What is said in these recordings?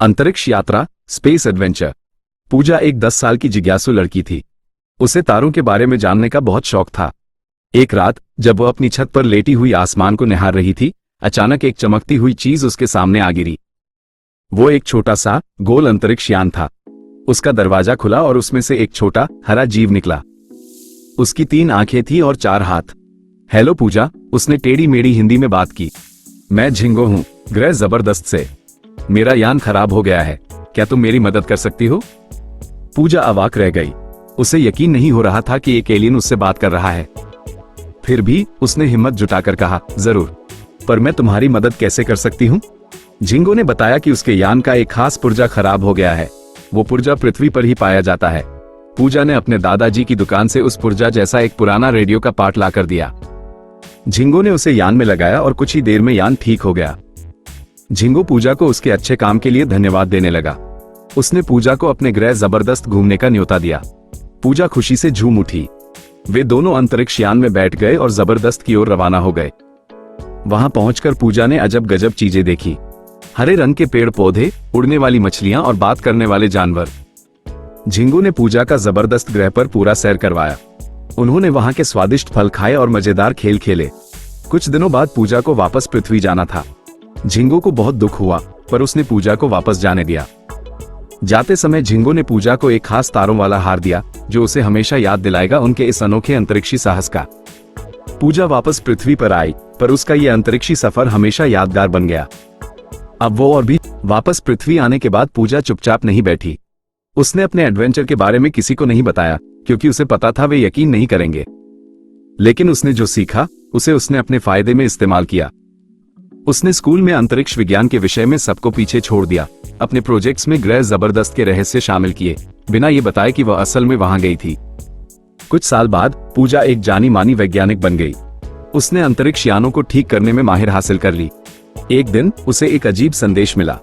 अंतरिक्ष यात्रा, space adventure. पूजा एक 10 साल की जिज्ञासु लड़की थी। उसे तारों के बारे में जानने का बहुत शौक था। एक रात जब वह अपनी छत पर लेटी हुई आसमान को निहार रही थी, अचानक एक चमकती हुई चीज उसके सामने आ गिरी। वो एक छोटा सा गोल अंतरिक्ष यान था। उसका दरवाजा खुला और उसमें से एक छोटा हरा जीव निकला। उसकी 3 आंखें थी और 4 हाथ। हेलो पूजा, उसने टेढ़ी मेढ़ी हिंदी में बात की। मैं झिंगो हूं, ग्रह जबरदस्त से। मेरा यान खराब हो गया है, क्या तुम मेरी मदद कर सकती हो? पूजा अवाक रह गई। उसे यकीन नहीं हो रहा था कि एक एलियन उससे बात कर रहा है। फिर भी उसने हिम्मत जुटाकर कहा, जरूर, पर मैं तुम्हारी मदद कैसे कर सकती हूँ? झिंगो ने बताया कि उसके यान का एक खास पुर्जा खराब हो गया है। वो पुर्जा पृथ्वी पर ही पाया जाता है। पूजा ने अपने दादाजी की दुकान से उस पुर्जा जैसा एक पुराना रेडियो का पार्ट लाकर दिया। झिंगो ने उसे यान में लगाया और कुछ ही देर में यान ठीक हो गया। झिंगो पूजा को उसके अच्छे काम के लिए धन्यवाद देने लगा। उसने पूजा को अपने ग्रह जबरदस्त घूमने का न्योता दिया। पूजा खुशी से झूम उठी। वे दोनों अंतरिक्ष यान में बैठ गए और जबरदस्त की ओर रवाना हो गए। वहां पहुंचकर पूजा ने अजब गजब चीजें देखी। हरे रंग के पेड़ पौधे, उड़ने वाली मछलियां और बात करने वाले जानवर। झिंगो ने पूजा का जबरदस्त ग्रह पर पूरा सैर करवाया। उन्होंने वहां के स्वादिष्ट फल खाए और मजेदार खेल खेले। कुछ दिनों बाद पूजा को वापस पृथ्वी जाना था। झिंगो को बहुत दुख हुआ, पर उसने पूजा को वापस जाने दिया। जाते समय झिंगो ने पूजा को एक खास तारों वाला हार दिया, जो उसे हमेशा याद दिलाएगा उनके इस अनोखे अंतरिक्षी साहस का। पूजा वापस पृथ्वी पर आई, पर उसका यह अंतरिक्षी सफर हमेशा यादगार बन गया। अब वो और भी वापस पृथ्वी आने के बाद पूजा चुपचाप नहीं बैठी। उसने अपने एडवेंचर के बारे में किसी को नहीं बताया, क्योंकि उसे पता था वे यकीन नहीं करेंगे। लेकिन उसने जो सीखा, उसे उसने अपने फायदे में इस्तेमाल किया। उसने स्कूल में अंतरिक्ष विज्ञान के विषय में सबको पीछे छोड़ दिया। अपने प्रोजेक्ट्स में ग्रह जबरदस्त के रहस्य शामिल किए, बिना ये बताए कि वह असल में वहां गई थी। कुछ साल बाद पूजा एक जानी मानी वैज्ञानिक बन गई। उसने अंतरिक्ष यानों को ठीक करने में माहिर हासिल कर ली। एक दिन उसे एक अजीब संदेश मिला।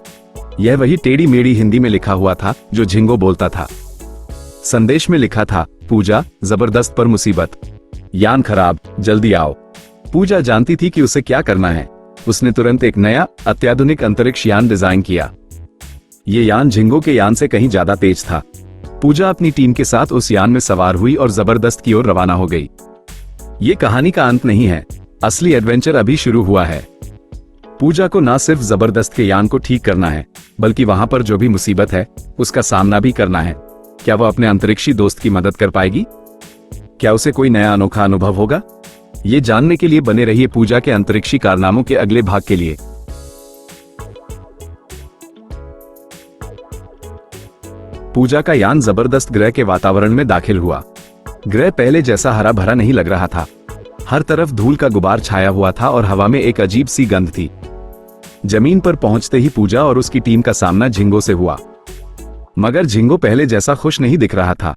यह वही टेढ़ी मेढ़ी हिंदी में लिखा हुआ था जो झिंगो बोलता था। संदेश में लिखा था, पूजा, जबरदस्त पर मुसीबत, यान खराब, जल्दी आओ। पूजा जानती थी कि उसे क्या करना है। उसने तुरंत एक नया अत्याधुनिक अंतरिक्ष यान डिजाइन किया। ये यान झिंगो के यान से कहीं ज्यादा तेज था। पूजा अपनी टीम के साथ उस यान में सवार हुई और जबरदस्त की ओर रवाना हो गई। ये कहानी का अंत नहीं है, असली एडवेंचर अभी शुरू हुआ है। पूजा को ना सिर्फ जबरदस्त के यान को ठीक करना है, बल्कि वहां पर जो भी मुसीबत है, उसका सामना भी करना है। क्या वह अपने अंतरिक्षी दोस्त की मदद कर पाएगी? क्या उसे कोई नया अनोखा अनुभव होगा? ये जानने के लिए बने रहिए पूजा के अंतरिक्षी कारनामों के अगले भाग के लिए। पूजा का यान जबरदस्त ग्रह के वातावरण में दाखिल हुआ। ग्रह पहले जैसा हरा भरा नहीं लग रहा था। हर तरफ धूल का गुबार छाया हुआ था और हवा में एक अजीब सी गंध थी। जमीन पर पहुंचते ही पूजा और उसकी टीम का सामना झिंगो से हुआ। मगर झिंगो पहले जैसा खुश नहीं दिख रहा था।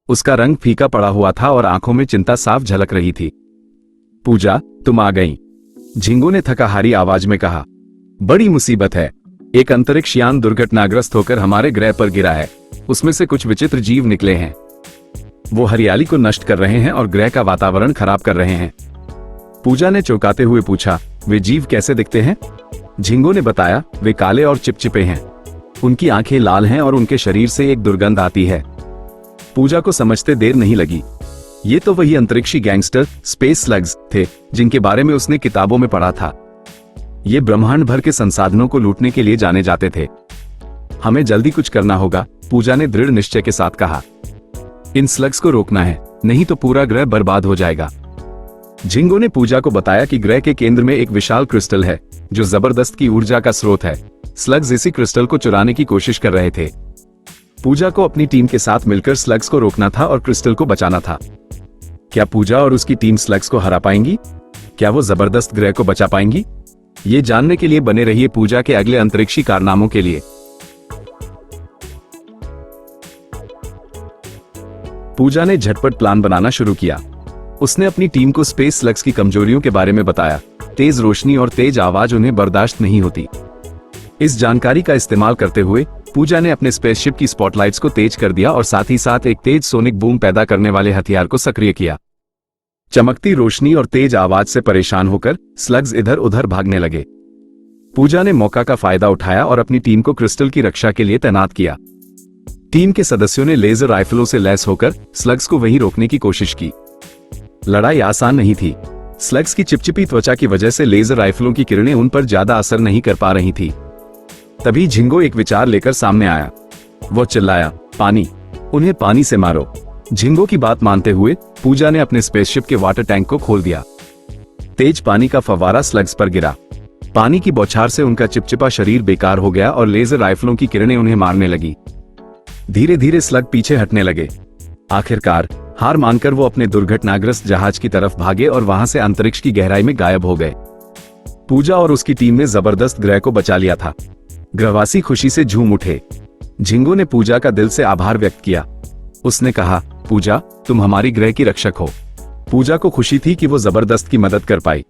उसका रंग फीका पड़ा हुआ था और आंखों में चिंता साफ झलक रही थी। पूजा, तुम आ गई, झिंगो ने थकाहारी आवाज में कहा। बड़ी मुसीबत है। एक अंतरिक्ष यान दुर्घटनाग्रस्त होकर हमारे ग्रह पर गिरा है। उसमें से कुछ विचित्र जीव निकले हैं। वो हरियाली को नष्ट कर रहे हैं और ग्रह का वातावरण खराब कर रहे हैं। पूजा ने चौंकाते हुए पूछा, वे जीव कैसे दिखते हैं? झिंगो ने बताया, वे काले और चिपचिपे हैं। उनकी आंखें लाल हैं और उनके शरीर से एक दुर्गंध आती है। पूजा को समझते देर नहीं लगी। ये तो वही अंतरिक्षी गैंगस्टर स्पेस स्लग्स थे जिनके बारे में उसने किताबों में पढ़ा था। ये ब्रह्मांड भर के संसाधनों को लूटने के लिए जाने जाते थे। हमें जल्दी कुछ करना होगा, पूजा ने दृढ़ निश्चय के साथ कहा। इन स्लग्स को रोकना है, नहीं तो पूरा ग्रह बर्बाद हो जाएगा। झिंगो ने पूजा को बताया कि ग्रह के केंद्र में एक विशाल क्रिस्टल है जो जबरदस्त की ऊर्जा का स्रोत है। स्लग्स इसी क्रिस्टल को चुराने की कोशिश कर रहे थे। पूजा को अपनी टीम के साथ मिलकर स्लग्स को रोकना था और क्रिस्टल को बचाना था। क्या पूजा और उसकी टीम स्लग्स को हरा पाएंगी? क्या वो जबरदस्त ग्रह को बचा पाएंगी? ये जानने के लिए बने रहिए पूजा के अगले अंतरिक्षी कारनामों के लिए। पूजा ने झटपट प्लान बनाना शुरू किया। उसने अपनी टीम को स्पेस स्लग्स की कमजोरियों के बारे में बताया। तेज रोशनी और तेज आवाज उन्हें बर्दाश्त नहीं होती। इस जानकारी का इस्तेमाल करते हुए पूजा ने अपने स्पेसशिप की स्पॉटलाइट्स को तेज कर दिया और साथ ही साथ एक तेज सोनिक बूम पैदा करने वाले हथियार को सक्रिय किया। चमकती रोशनी और तेज आवाज से परेशान होकर स्लग्स इधर उधर भागने लगे। पूजा ने मौका का फायदा उठाया और अपनी टीम को क्रिस्टल की रक्षा के लिए तैनात किया। टीम के सदस्यों ने लेजर राइफलों से लैस होकर स्लग्स को वहीं रोकने की कोशिश की। लड़ाई आसान नहीं थी। स्लग्स की चिपचिपी त्वचा की वजह से लेजर राइफलों की किरणें उन पर ज्यादा असर नहीं कर पा रही थी। तभी झिंगो एक विचार लेकर सामने आया। वो चिल्लाया, पानी, उन्हें पानी से मारो। झिंगो की बात मानते हुए पूजा ने अपने स्पेसशिप के वाटर टैंक को खोल दिया। तेज पानी का फव्वारा स्लग्स पर गिरा। पानी की बौछार से उनका चिपचिपा शरीर बेकार हो गया और लेजर राइफलों की किरणें उन्हें मारने लगी। धीरे धीरे स्लग पीछे हटने लगे। आखिरकार हार मानकर वो अपने दुर्घटनाग्रस्त जहाज की तरफ भागे और वहां से अंतरिक्ष की गहराई में गायब हो गए। पूजा और उसकी टीम ने जबरदस्त ग्रह को बचा लिया था। ग्रहवासी खुशी से झूम उठे। झिंगो ने पूजा का दिल से आभार व्यक्त किया। उसने कहा, पूजा, तुम हमारी ग्रह की रक्षक हो। पूजा को खुशी थी कि वो जबरदस्त की मदद कर पाई।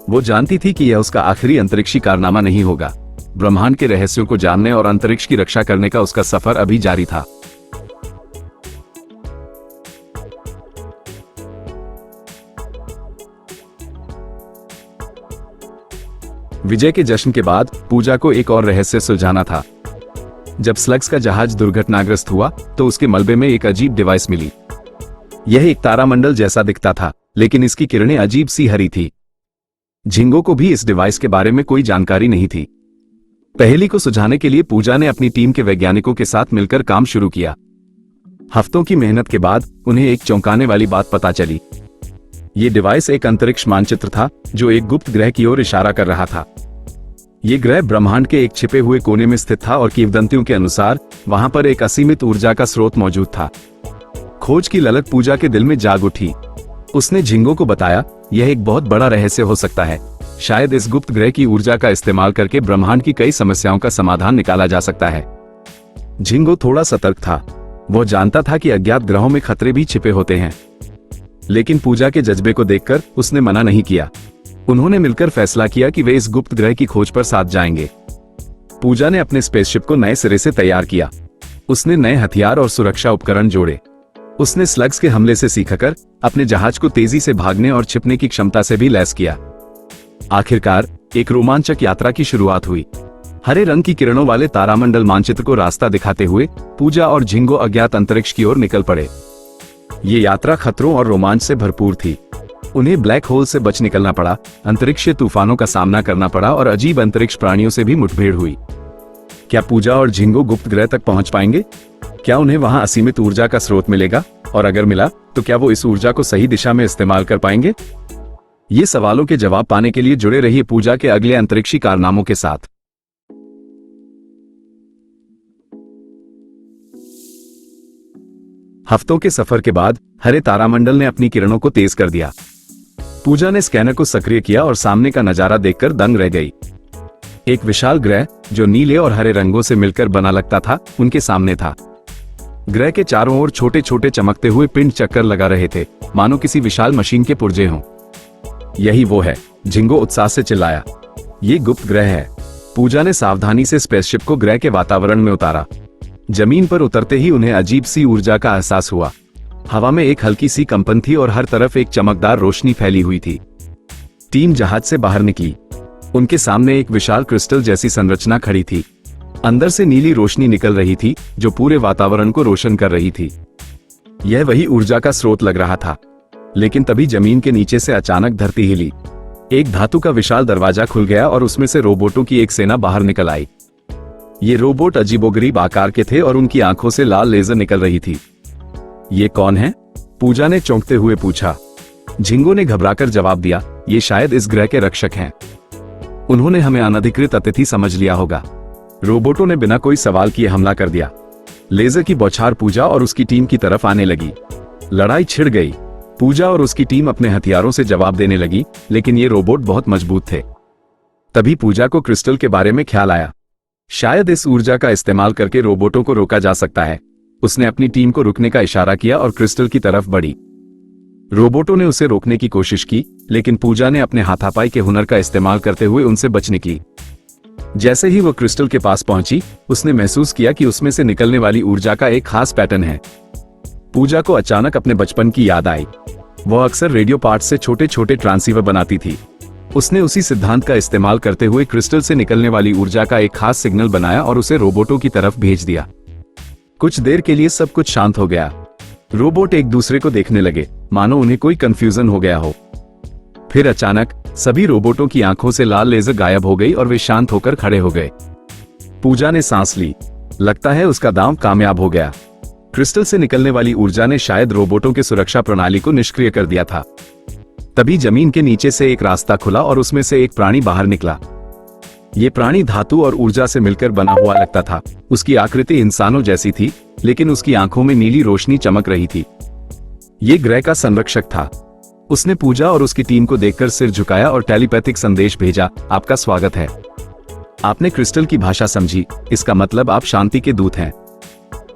वो जानती थी कि यह उसका आखिरी अंतरिक्षी कारनामा नहीं होगा। ब्रह्मांड के रहस्यों को जानने और अंतरिक्ष की रक्षा करने का उसका सफर अभी जारी था। विजय के जश्न के बाद पूजा को एक और रहस्य सुलझाना था। जब स्लग्स का जहाज दुर्घटनाग्रस्त हुआ तो उसके मलबे में एक अजीब डिवाइस मिली। यह एक तारामंडल जैसा दिखता था, लेकिन इसकी किरणें अजीब सी हरी थी। झिंगो को भी इस डिवाइस के बारे में कोई जानकारी नहीं थी। पहेली को सुलझाने के लिए पूजा ने अपनी टीम के वैज्ञानिकों के साथ मिलकर काम शुरू किया। हफ्तों की मेहनत के बाद उन्हें एक चौंकाने वाली बात पता चली। ये डिवाइस एक अंतरिक्ष मानचित्र था जो एक गुप्त ग्रह की ओर इशारा कर रहा था। ये ग्रह ब्रह्मांड के एक छिपे हुए कोने में स्थित था और किंवदंतियों के अनुसार वहां पर एक असीमित ऊर्जा का स्रोत मौजूद था। खोज की ललक पूजा के दिल में जाग उठी। उसने झिंगो को बताया, यह एक बहुत बड़ा रहस्य हो सकता है। शायद इस गुप्त ग्रह की ऊर्जा का इस्तेमाल करके ब्रह्मांड की कई समस्याओं का समाधान निकाला जा सकता है। झिंगो थोड़ा सतर्क था। वो जानता था कि अज्ञात ग्रहों में खतरे भी छिपे होते हैं, लेकिन पूजा के जज्बे को देखकर उसने मना नहीं किया। उन्होंने मिलकर फैसला किया कि वे इस गुप्त ग्रह की खोज पर साथ जाएंगे। पूजा ने अपने स्पेसशिप को नए सिरे से तैयार किया। उसने नए हथियार और सुरक्षा उपकरण जोड़े। उसने स्लग्स के हमले से सीखकर अपने जहाज को तेजी से भागने और छिपने की क्षमता से भी लैस किया। आखिरकार एक रोमांचक यात्रा की शुरुआत हुई। हरे रंग की किरणों वाले तारामंडल मानचित्र को रास्ता दिखाते हुए पूजा और झिंगो अज्ञात अंतरिक्ष की ओर निकल पड़े। ये यात्रा खतरों और रोमांच से भरपूर थी। उन्हें ब्लैक होल से बच निकलना पड़ा, अंतरिक्षीय तूफानों का सामना करना पड़ा और अजीब अंतरिक्ष प्राणियों से भी मुठभेड़ हुई। क्या पूजा और झिंगो गुप्त ग्रह तक पहुंच पाएंगे? क्या उन्हें वहां असीमित ऊर्जा का स्रोत मिलेगा? और अगर मिला तो क्या वो इस ऊर्जा को सही दिशा में इस्तेमाल कर पाएंगे? ये सवालों के जवाब पाने के लिए जुड़े रहिए पूजा के अगले अंतरिक्षी कारनामों के साथ। हफ्तों के सफर के बाद हरे तारामंडल ने अपनी किरणों को तेज कर दिया। पूजा ने स्कैनर को सक्रिय किया और सामने का नजारा देखकर दंग रह गई। एक विशाल ग्रह जो नीले और हरे रंगों से मिलकर बना लगता था, उनके सामने था। ग्रह के चारों ओर छोटे छोटे चमकते हुए पिंड चक्कर लगा रहे थे, मानो किसी विशाल मशीन के पुर्जे हों। यही वो है, झिंगो उत्साह से चिल्लाया। ये गुप्त ग्रह है। पूजा ने सावधानी से स्पेसशिप को ग्रह के वातावरण में उतारा। जमीन पर उतरते ही उन्हें अजीब सी ऊर्जा का एहसास हुआ। हवा में एक हल्की सी कंपन थी और हर तरफ एक चमकदार रोशनी फैली हुई थी। टीम जहाज से बाहर निकली। उनके सामने एक विशाल क्रिस्टल जैसी संरचना खड़ी थी। अंदर से नीली रोशनी निकल रही थी जो पूरे वातावरण को रोशन कर रही थी। यह वही ऊर्जा का स्रोत लग रहा था। लेकिन तभी जमीन के नीचे से अचानक धरती हिली। एक धातु का विशाल दरवाजा खुल गया और उसमें से रोबोटों की एक सेना बाहर निकल आई। ये रोबोट अजीबोगरीब आकार के थे और उनकी आंखों से लाल लेजर निकल रही थी। ये कौन है? पूजा ने चौंकते हुए पूछा। झिंगो ने घबराकर जवाब दिया, ये शायद इस ग्रह के रक्षक हैं। उन्होंने हमें अनधिकृत अतिथि समझ लिया होगा। रोबोटों ने बिना कोई सवाल किए हमला कर दिया। लेजर की बौछार पूजा और उसकी टीम की तरफ आने लगी। लड़ाई छिड़ गई। पूजा और उसकी टीम अपने हथियारों से जवाब देने लगी, लेकिन ये रोबोट बहुत मजबूत थे। तभी पूजा को क्रिस्टल के बारे में ख्याल आया। शायद इस ऊर्जा का इस्तेमाल करके रोबोटों को रोका जा सकता है। उसने अपनी टीम को रुकने का इशारा किया और क्रिस्टल की तरफ बढ़ी। रोबोटों ने उसे रोकने की कोशिश की, लेकिन पूजा ने अपने हाथापाई के हुनर का इस्तेमाल करते हुए उनसे बचने की। जैसे ही वो क्रिस्टल के पास पहुंची, उसने महसूस किया कि उसमें से निकलने वाली ऊर्जा का एक खास पैटर्न है। पूजा को अचानक अपने बचपन की याद आई। वह अक्सर रेडियो पार्ट्स से छोटे छोटे ट्रांसीवर बनाती थी। उसने उसी सिद्धांत का इस्तेमाल करते हुए क्रिस्टल से निकलने वाली ऊर्जा का एक खास सिग्नल बनाया और उसे रोबोटों की तरफ भेज दिया। कुछ देर के लिए सब कुछ शांत हो गया। रोबोट एक दूसरे को देखने लगे, मानो उन्हें कोई कंफ्यूजन हो गया हो। फिर अचानक सभी रोबोटों की आंखों से लाल लेजर गायब हो गई और वे शांत होकर खड़े हो गए। पूजा ने सांस ली। लगता है उसका दांव कामयाब हो गया। क्रिस्टल से निकलने वाली ऊर्जा ने शायद रोबोटों के सुरक्षा प्रणाली को निष्क्रिय कर दिया था। तभी जमीन के नीचे से एक रास्ता खुला और उसमें से एक प्राणी बाहर निकला। ये प्राणी धातु और ऊर्जा से मिलकर बना हुआ लगता था। उसकी आकृति इंसानों जैसी थी, लेकिन उसकी आंखों में नीली रोशनी चमक रही थी। ये ग्रह का संरक्षक था। उसने पूजा और उसकी टीम को देखकर सिर झुकाया और टेलीपैथिक संदेश भेजा, आपका स्वागत है। आपने क्रिस्टल की भाषा समझी, इसका मतलब आप शांति के दूत हैं।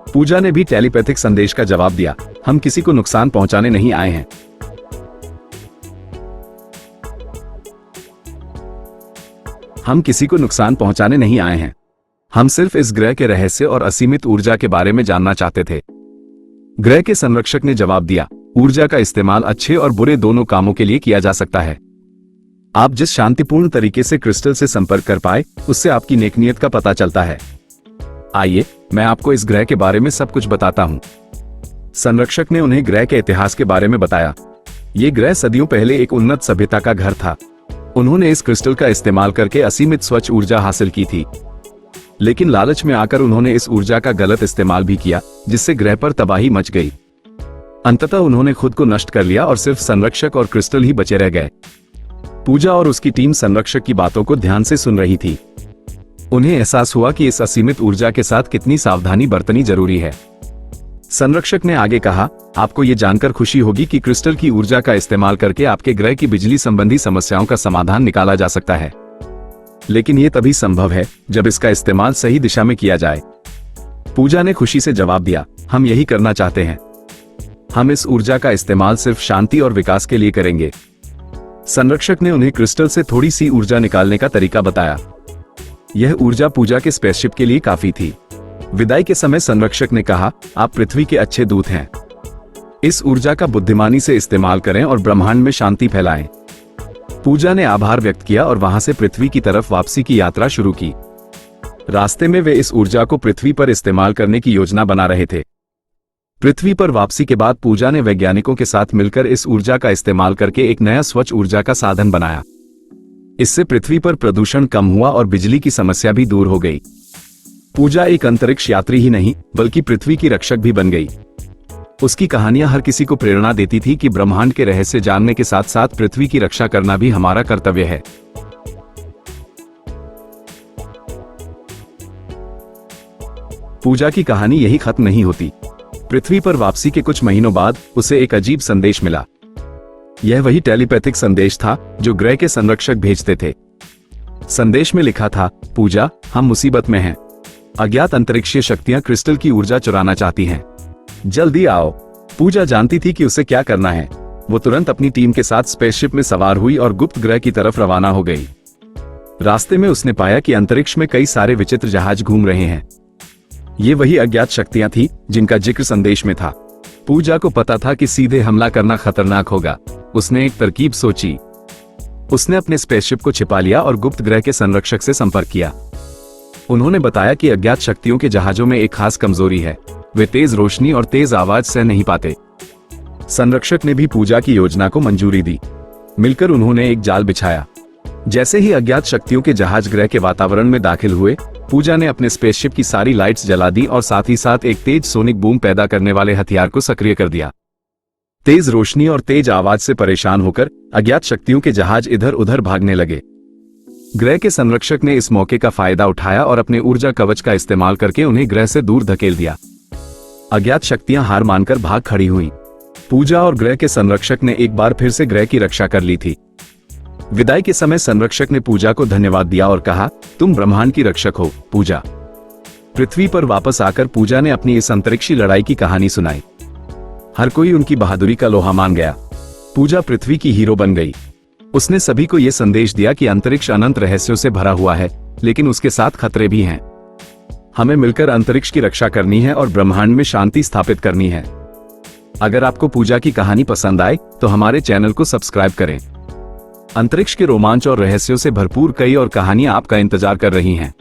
पूजा ने भी टेलीपैथिक संदेश का जवाब दिया, हम किसी को नुकसान पहुंचाने नहीं आए हैं। हम सिर्फ इस ग्रह के रहस्य और असीमित ऊर्जा के बारे में जानना चाहते थे। ग्रह के संरक्षक ने जवाब दिया, ऊर्जा का इस्तेमाल अच्छे और बुरे दोनों कामों के लिए किया जा सकता है। आप जिस शांतिपूर्ण तरीके से क्रिस्टल से संपर्क कर पाए, उससे आपकी नेकनियत का पता चलता है। आइए, मैं आपको इस ग्रह के बारे में सब कुछ बताता हूं। संरक्षक ने उन्हें ग्रह के इतिहास के बारे में बताया। ये ग्रह सदियों पहले एक उन्नत सभ्यता का घर था। उन्होंने इस क्रिस्टल का इस्तेमाल करके असीमित स्वच्छ ऊर्जा हासिल की थी, लेकिन लालच में आकर उन्होंने इस ऊर्जा का गलत इस्तेमाल भी किया, जिससे ग्रह पर तबाही मच गई। अंततः उन्होंने खुद को नष्ट कर लिया और सिर्फ संरक्षक और क्रिस्टल ही बचे रह गए। पूजा और उसकी टीम संरक्षक की बातों को ध्यान से सुन रही थी। उन्हें एहसास हुआ कि इस असीमित ऊर्जा के साथ कितनी सावधानी बरतनी जरूरी है। संरक्षक ने आगे कहा, आपको ये जानकर खुशी होगी कि क्रिस्टल की ऊर्जा का इस्तेमाल करके आपके ग्रह की बिजली संबंधी समस्याओं का समाधान निकाला जा सकता है, लेकिन ये तभी संभव है जब इसका इस्तेमाल सही दिशा में किया जाए। पूजा ने खुशी से जवाब दिया, हम यही करना चाहते हैं। हम इस ऊर्जा का इस्तेमाल सिर्फ शांति और विकास के लिए करेंगे। संरक्षक ने उन्हें क्रिस्टल से थोड़ी सी ऊर्जा निकालने का तरीका बताया। यह ऊर्जा पूजा के स्पेसशिप के लिए काफी थी। विदाई के समय संरक्षक ने कहा, आप पृथ्वी के अच्छे दूत हैं। इस ऊर्जा का बुद्धिमानी से इस्तेमाल करें और ब्रह्मांड में शांति फैलाएं। पूजा ने आभार व्यक्त किया और वहां से पृथ्वी की तरफ वापसी की यात्रा शुरू की। रास्ते में वे इस ऊर्जा को पृथ्वी पर इस्तेमाल करने की योजना बना रहे थे। पृथ्वी पर वापसी के बाद पूजा ने वैज्ञानिकों के साथ मिलकर इस ऊर्जा का इस्तेमाल करके एक नया स्वच्छ ऊर्जा का साधन बनाया। इससे पृथ्वी पर प्रदूषण कम हुआ और बिजली की समस्या भी दूर हो गई। पूजा एक अंतरिक्ष यात्री ही नहीं, बल्कि पृथ्वी की रक्षक भी बन गई। उसकी कहानियां हर किसी को प्रेरणा देती थी कि ब्रह्मांड के रहस्य जानने के साथ साथ पृथ्वी की रक्षा करना भी हमारा कर्तव्य है। पूजा की कहानी यही खत्म नहीं होती। पृथ्वी पर वापसी के कुछ महीनों बाद उसे एक अजीब संदेश मिला। यह वही टेलीपैथिक संदेश था जो ग्रह के संरक्षक भेजते थे। संदेश में लिखा था, पूजा, हम मुसीबत में हैं। अज्ञात अंतरिक्षीय शक्तियां क्रिस्टल की ऊर्जा चुराना चाहती हैं। जल्दी आओ। पूजा जानती थी कि उसे क्या करना है। वो तुरंत अपनी टीम के साथ स्पेसशिप में सवार हुई और गुप्त ग्रह की तरफ रवाना हो गई। रास्ते में उसने पाया कि अंतरिक्ष में कई सारे विचित्र जहाज घूम रहे हैं। ये वही अज्ञात शक्तियां थी जिनका जिक्र संदेश में था। पूजा को पता था कि सीधे हमला करना खतरनाक होगा। उसने एक तरकीब सोची। उसने अपने स्पेसशिप को छिपा लिया और गुप्त ग्रह के संरक्षक से संपर्क किया। उन्होंने बताया कि अज्ञात शक्तियों के जहाजों में एक खास कमजोरी है, वे तेज रोशनी और तेज आवाज सह नहीं पाते। संरक्षक ने भी पूजा की योजना को मंजूरी दी। मिलकर उन्होंने एक जाल बिछाया। जैसे ही अज्ञात शक्तियों के जहाज ग्रह के वातावरण में दाखिल हुए, पूजा ने अपने स्पेसशिप की सारी लाइट्स जला दी और साथ ही साथ एक तेज सोनिक बूम पैदा करने वाले हथियार को सक्रिय कर दिया। तेज रोशनी और तेज आवाज से परेशान होकर अज्ञात शक्तियों के जहाज इधर उधर भागने लगे। ग्रह के संरक्षक ने इस मौके का फायदा उठाया और अपने ऊर्जा कवच का इस्तेमाल करके उन्हें ग्रह से दूर धकेल दिया। अज्ञात शक्तियां हार मानकर भाग खड़ी हुई। पूजा और ग्रह के संरक्षक ने एक बार फिर से ग्रह की रक्षा कर ली थी। विदाई के समय संरक्षक ने पूजा को धन्यवाद दिया और कहा, तुम ब्रह्मांड की रक्षक हो, पूजा। पृथ्वी पर वापस आकर पूजा ने अपनी इस अंतरिक्षी लड़ाई की कहानी सुनाई। हर कोई उनकी बहादुरी का लोहा मान गया। पूजा पृथ्वी की हीरो बन गई। उसने सभी को यह संदेश दिया कि अंतरिक्ष अनंत रहस्यों से भरा हुआ है, लेकिन उसके साथ खतरे भी हैं। हमें मिलकर अंतरिक्ष की रक्षा करनी है और ब्रह्मांड में शांति स्थापित करनी है। अगर आपको पूजा की कहानी पसंद आए तो हमारे चैनल को सब्सक्राइब करें। अंतरिक्ष के रोमांच और रहस्यों से भरपूर कई और कहानियां आपका इंतजार कर रही हैं।